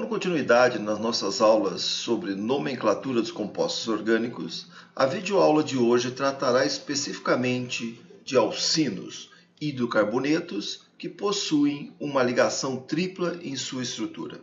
continuidade nas nossas aulas sobre nomenclatura dos compostos orgânicos, a videoaula de hoje tratará especificamente de alcinos, hidrocarbonetos que possuem uma ligação tripla em sua estrutura.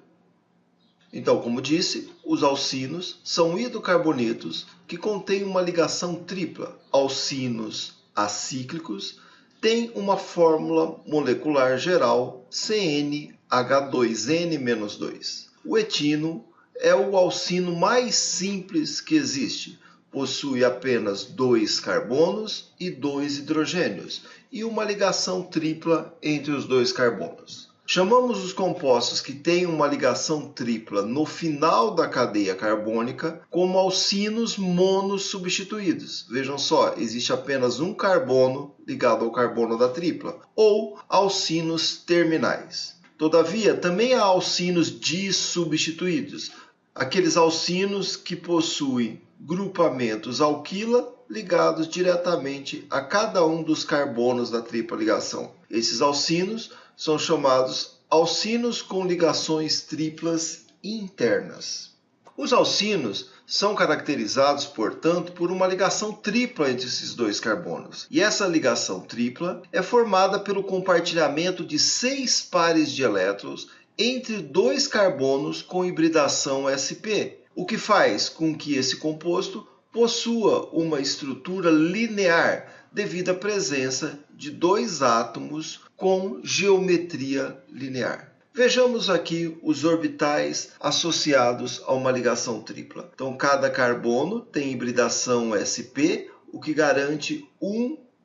Então, como disse, os alcinos são hidrocarbonetos que contêm uma ligação tripla. Alcinos acíclicos têm uma fórmula molecular geral CnH2n-2. O etino é o alcino mais simples que existe. Possui apenas 2 carbonos e 2 hidrogênios e uma ligação tripla entre os 2 carbonos. Chamamos os compostos que têm uma ligação tripla no final da cadeia carbônica como alcinos monossubstituídos. Vejam só, existe apenas um carbono ligado ao carbono da tripla, ou alcinos terminais. Todavia, também há alcinos dissubstituídos, aqueles alcinos que possuem grupamentos alquila ligados diretamente a cada um dos carbonos da tripla ligação. Esses alcinos são chamados alcinos com ligações triplas internas. Os alcinos são caracterizados, portanto, por uma ligação tripla entre esses 2 carbonos. E essa ligação tripla é formada pelo compartilhamento de 6 pares de elétrons entre 2 carbonos com hibridação sp, o que faz com que esse composto possua uma estrutura linear devido à presença de 2 átomos com geometria linear. Vejamos aqui os orbitais associados a uma ligação tripla. Então, cada carbono tem hibridação sp, o que garante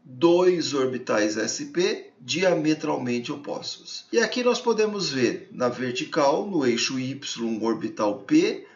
2 orbitais sp diametralmente opostos. E aqui nós podemos ver na vertical, no eixo y, um orbital p,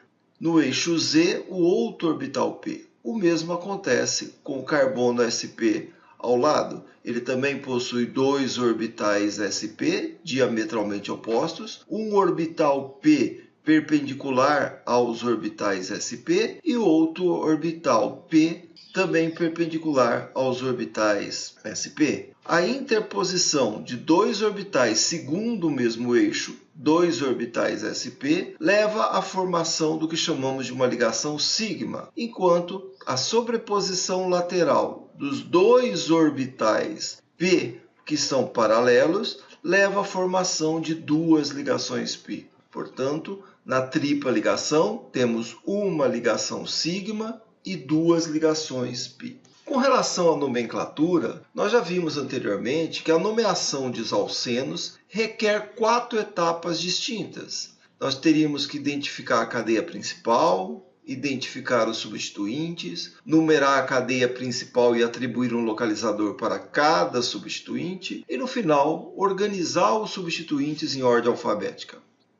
no eixo z, o outro orbital p. O mesmo acontece com o carbono sp ao lado. Ele também possui 2 orbitais sp diametralmente opostos, um orbital p perpendicular aos orbitais sp e outro orbital p também perpendicular aos orbitais sp. A interposição de 2 orbitais segundo o mesmo eixo, 2 orbitais sp, leva à formação do que chamamos de uma ligação sigma, enquanto a sobreposição lateral dos 2 orbitais p, que são paralelos, leva à formação de 2 ligações π. Portanto, na tripla ligação, temos uma ligação sigma e 2 ligações π. Com relação à nomenclatura, nós já vimos anteriormente que a nomeação de alcenos requer 4 etapas distintas. Nós teríamos que identificar a cadeia principal, identificar os substituintes, numerar a cadeia principal e atribuir um localizador para cada substituinte e, no final, organizar os substituintes em ordem alfabética.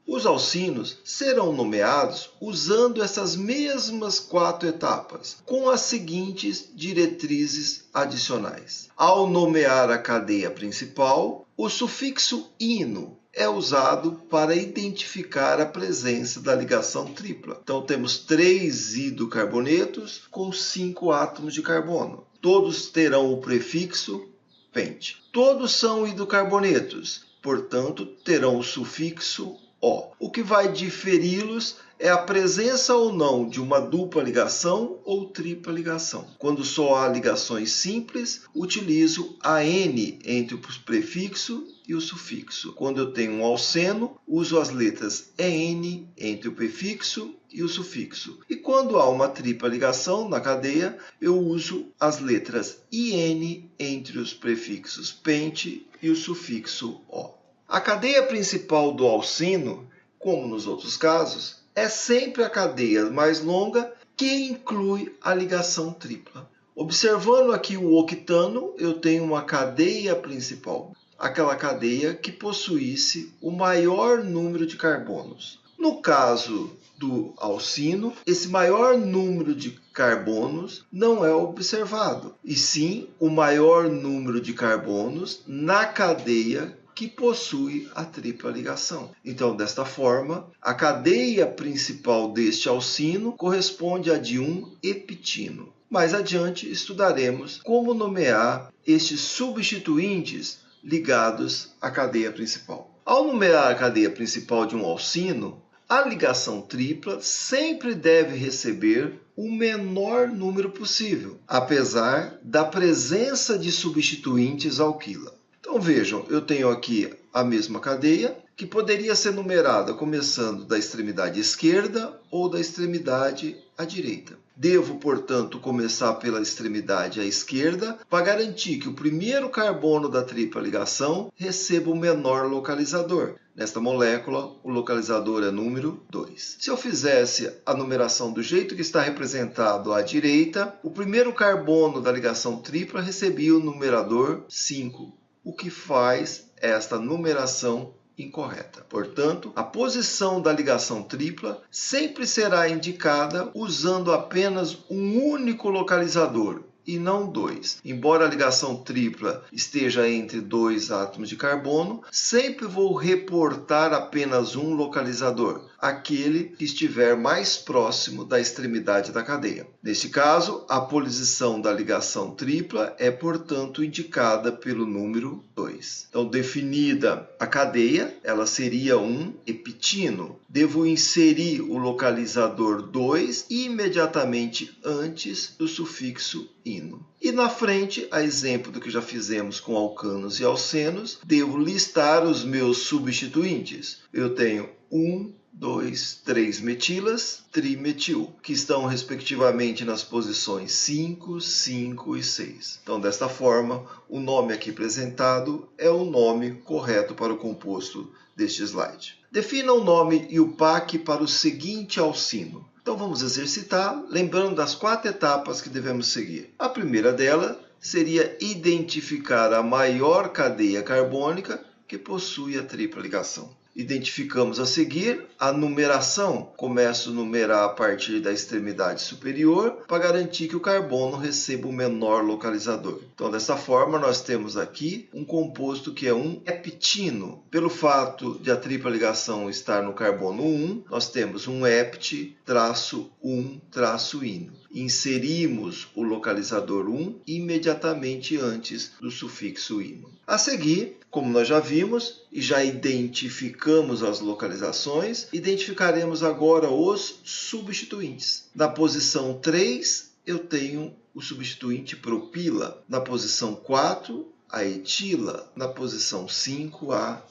Os alcinos serão nomeados usando essas mesmas 4 etapas, com as seguintes diretrizes adicionais. Ao nomear a cadeia principal, o sufixo ino é usado para identificar a presença da ligação tripla. Então, temos 3 hidrocarbonetos com 5 átomos de carbono. Todos terão o prefixo pente. Todos são hidrocarbonetos, portanto, terão o sufixo O. O que vai diferi-los é a presença ou não de uma dupla ligação ou tripla ligação. Quando só há ligações simples, utilizo a N entre o prefixo e o sufixo. Quando eu tenho um alceno, uso as letras EN entre o prefixo e o sufixo. E quando há uma tripla ligação na cadeia, eu uso as letras IN entre os prefixos pente e o sufixo O. A cadeia principal do alcino, como nos outros casos, é sempre a cadeia mais longa que inclui a ligação tripla. Observando aqui o octano, eu tenho uma cadeia principal, aquela cadeia que possuísse o maior número de carbonos. No caso do alcino, esse maior número de carbonos não é observado, e sim o maior número de carbonos na cadeia que possui a tripla ligação. Então, desta forma, a cadeia principal deste alcino corresponde à de um heptino. Mais adiante, estudaremos como nomear estes substituintes ligados à cadeia principal. Ao nomear a cadeia principal de um alcino, A ligação tripla sempre deve receber o menor número possível, apesar da presença de substituintes alquila. Então vejam, eu tenho aqui a mesma cadeia, que poderia ser numerada começando da extremidade esquerda ou da extremidade à direita. Devo, portanto, começar pela extremidade à esquerda para garantir que o primeiro carbono da tripla ligação receba o menor localizador. Nesta molécula, o localizador é número 2. Se eu fizesse a numeração do jeito que está representado à direita, o primeiro carbono da ligação tripla recebia o numerador 5, o que faz esta numeração incorreta. Portanto, a posição da ligação tripla sempre será indicada usando apenas um único localizador e não dois. Embora a ligação tripla esteja entre dois átomos de carbono, sempre vou reportar apenas um localizador, aquele que estiver mais próximo da extremidade da cadeia. Neste caso, a posição da ligação tripla é, portanto, indicada pelo número 2. Então, definida a cadeia, ela seria um heptino. Devo inserir o localizador 2 imediatamente antes do sufixo ino. E na frente, a exemplo do que já fizemos com alcanos e alcenos, devo listar os meus substituintes. Eu tenho 1, 2, 3 metilas, trimetil, que estão respectivamente nas posições 5, 5 e 6. Então, desta forma, o nome aqui apresentado é o nome correto para o composto deste slide. Defina o nome IUPAC para o seguinte alcino. Então vamos exercitar, lembrando das 4 etapas que devemos seguir. A primeira dela seria identificar a maior cadeia carbônica que possui a tripla ligação. Identificamos a seguir a numeração. Começo a numerar a partir da extremidade superior para garantir que o carbono receba o menor localizador. Então, dessa forma, nós temos aqui um composto que é um heptino. Pelo fato de a tripla ligação estar no carbono 1, nós temos um hept-1-ino. Inserimos o localizador 1 imediatamente antes do sufixo ino. A seguir, como nós já vimos e já identificamos as localizações, identificaremos agora os substituintes. Na posição 3, eu tenho o substituinte propila. Na posição 4, a etila. Na posição 5, a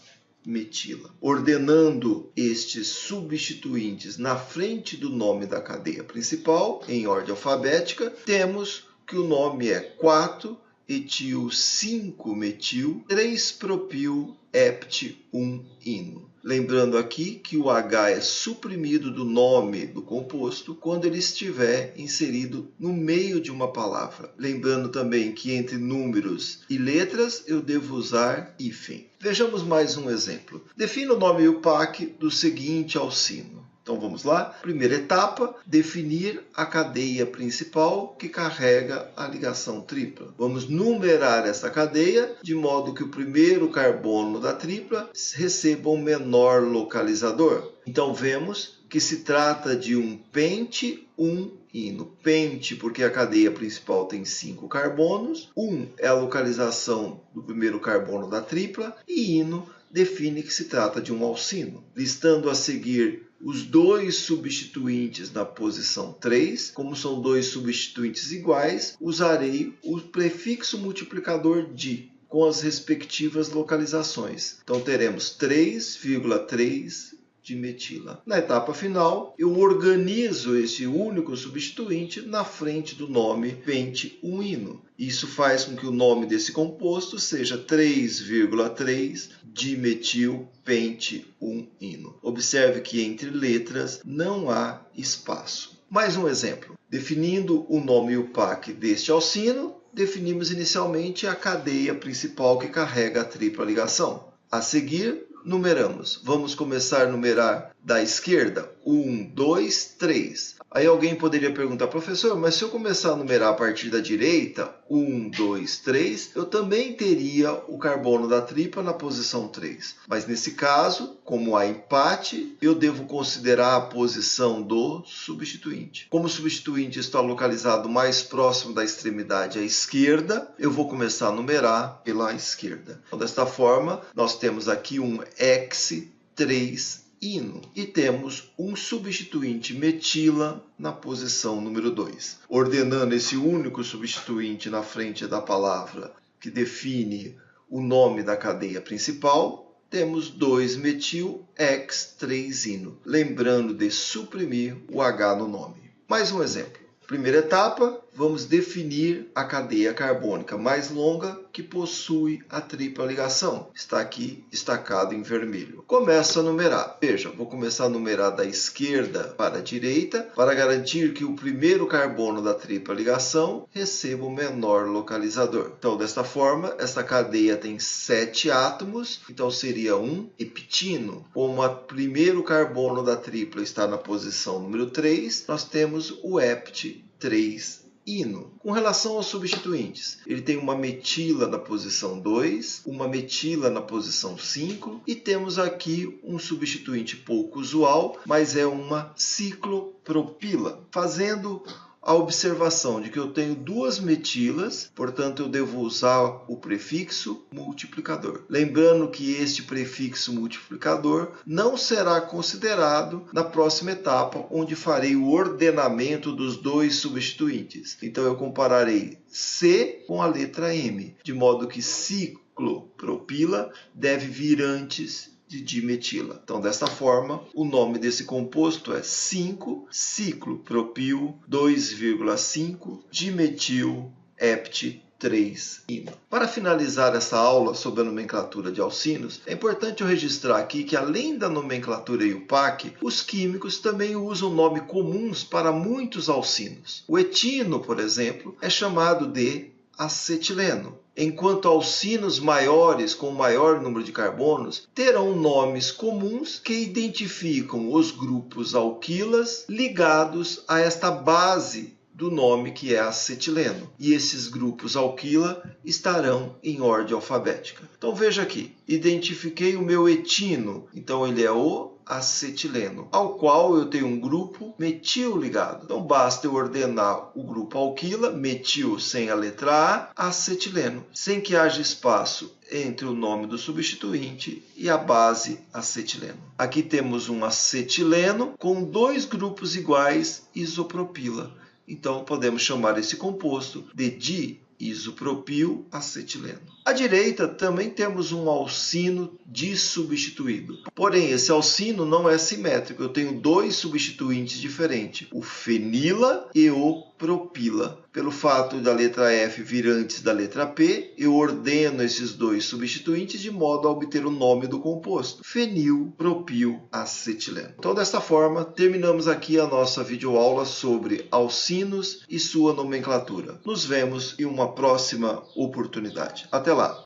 metila. Ordenando estes substituintes na frente do nome da cadeia principal, em ordem alfabética, temos que o nome é 4 etil 5 metil 3 propil hept 1 ino. Lembrando aqui que o H é suprimido do nome do composto quando ele estiver inserido no meio de uma palavra. Lembrando também que entre números e letras eu devo usar hífen. Vejamos mais um exemplo. Defina o nome IUPAC do seguinte alcino. Então vamos lá. Primeira etapa, definir a cadeia principal que carrega a ligação tripla. Vamos numerar essa cadeia de modo que o primeiro carbono da tripla receba um menor localizador. Então vemos que se trata de um pente-1-ino. Pente porque a cadeia principal tem 5 carbonos. 1 é a localização do primeiro carbono da tripla e ino define que se trata de um alcino. Listando a seguir os 2 substituintes na posição 3, como são 2 substituintes iguais, usarei o prefixo multiplicador di, com as respectivas localizações. Então teremos 3,3 de metila. Na etapa final, eu organizo esse único substituinte na frente do nome pente-1-ino. Isso faz com que o nome desse composto seja 3,3 dimetil pente-1-ino. Observe que entre letras não há espaço. Mais um exemplo. Definindo o nome IUPAC deste alcino, definimos inicialmente a cadeia principal que carrega a tripla ligação. A seguir, numeramos. Vamos começar a numerar da esquerda. 1, 2, 3. Aí alguém poderia perguntar, professor, mas se eu começar a numerar a partir da direita, 1, 2, 3, eu também teria o carbono da tripla na posição 3. Mas nesse caso, como há empate, eu devo considerar a posição do substituinte. Como o substituinte está localizado mais próximo da extremidade à esquerda, eu vou começar a numerar pela esquerda. Então, desta forma, nós temos aqui um hex 3 ino. E temos um substituinte metila na posição número 2. Ordenando esse único substituinte na frente da palavra que define o nome da cadeia principal, temos 2-metil-hex-3-ino, lembrando de suprimir o H no nome. Mais um exemplo. Primeira etapa, vamos definir a cadeia carbônica mais longa que possui a tripla ligação. Está aqui destacado em vermelho. Começo a numerar. Veja, vou começar a numerar da esquerda para a direita, para garantir que o primeiro carbono da tripla ligação receba o menor localizador. Então, desta forma, esta cadeia tem 7 átomos, então seria um heptino. Como o primeiro carbono da tripla está na posição número 3, nós temos o hept 3-ino. Com relação aos substituintes, ele tem uma metila na posição 2, uma metila na posição 5 e temos aqui um substituinte pouco usual, mas é uma ciclopropila. Fazendo a observação de que eu tenho 2 metilas, portanto eu devo usar o prefixo multiplicador. Lembrando que este prefixo multiplicador não será considerado na próxima etapa, onde farei o ordenamento dos 2 substituintes. Então eu compararei C com a letra M, de modo que ciclopropila deve vir antes de dimetila. Então, desta forma, o nome desse composto é 5-ciclopropil 2,5-dimetil-hept-3-ino. Para finalizar essa aula sobre a nomenclatura de alcinos, é importante eu registrar aqui que, além da nomenclatura IUPAC, os químicos também usam nomes comuns para muitos alcinos. O etino, por exemplo, é chamado de acetileno, enquanto alcinos maiores com maior número de carbonos terão nomes comuns que identificam os grupos alquilas ligados a esta base do nome que é acetileno. E esses grupos alquila estarão em ordem alfabética. Então veja aqui, identifiquei o meu etino, então ele é o acetileno, ao qual eu tenho um grupo metil ligado. Então basta eu ordenar o grupo alquila, metil sem a letra A, acetileno, sem que haja espaço entre o nome do substituinte e a base acetileno. Aqui temos um acetileno com 2 grupos iguais isopropila. Então podemos chamar esse composto de diisopropil acetileno. À direita também temos um alcino dissubstituído. Porém, esse alcino não é simétrico. Eu tenho 2 substituintes diferentes, o fenila e o propila. Pelo fato da letra F vir antes da letra P, eu ordeno esses 2 substituintes de modo a obter o nome do composto, fenilpropil acetileno. Então, desta forma, terminamos aqui a nossa videoaula sobre alcinos e sua nomenclatura. Nos vemos em uma próxima oportunidade. Até lá!